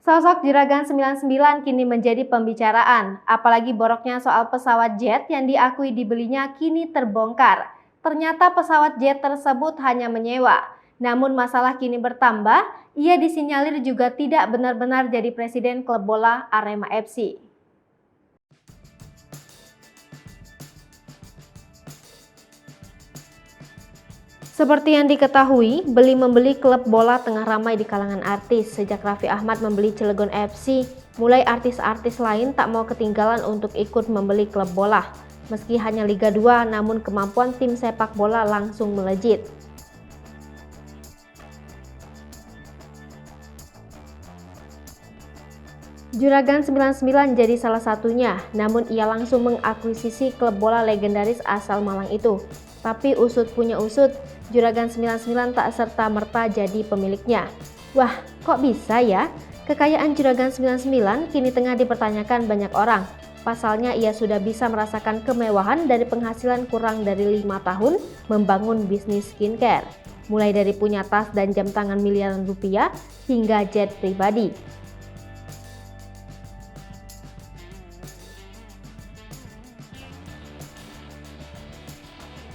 Sosok Juragan 99 kini menjadi pembicaraan, apalagi boroknya soal pesawat jet yang diakui dibelinya kini terbongkar. Ternyata pesawat jet tersebut hanya menyewa. Namun masalah kini bertambah, ia disinyalir juga tidak benar-benar jadi presiden klub bola Arema FC. Seperti yang diketahui, beli-membeli klub bola tengah ramai di kalangan artis. Sejak Raffi Ahmad membeli Cilegon FC, mulai artis-artis lain tak mau ketinggalan untuk ikut membeli klub bola. Meski hanya Liga 2, namun kemampuan tim sepak bola langsung melejit. Juragan 99 jadi salah satunya, namun ia langsung mengakuisisi klub bola legendaris asal Malang itu. Tapi usut punya usut, Juragan 99 tak serta-merta jadi pemiliknya. Wah, kok bisa ya? Kekayaan Juragan 99 kini tengah dipertanyakan banyak orang. Pasalnya ia sudah bisa merasakan kemewahan dari penghasilan kurang dari 5 tahun membangun bisnis skincare. Mulai dari punya tas dan jam tangan miliaran rupiah hingga jet pribadi.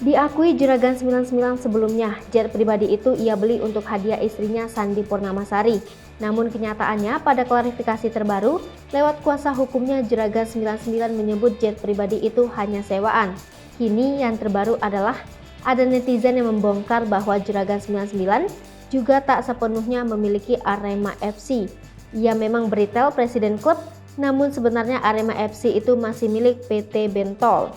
Diakui Juragan 99 sebelumnya, jet pribadi itu ia beli untuk hadiah istrinya Sandi Purnamasari. Namun kenyataannya pada klarifikasi terbaru, lewat kuasa hukumnya Juragan 99 menyebut jet pribadi itu hanya sewaan. Kini yang terbaru adalah ada netizen yang membongkar bahwa Juragan 99 juga tak sepenuhnya memiliki Arema FC. Ia memang beritel presiden klub, namun sebenarnya Arema FC itu masih milik PT Bentol.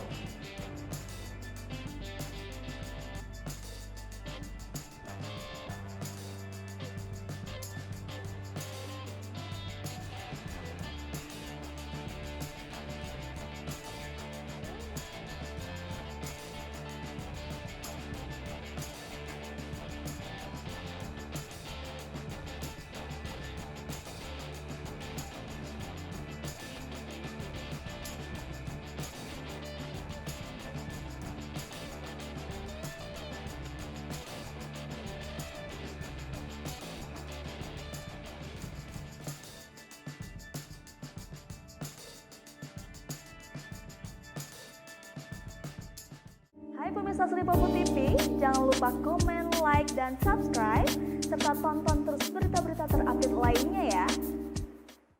Hai pemirsa Sri Popo TV, jangan lupa komen, like, dan subscribe, serta tonton terus berita-berita terupdate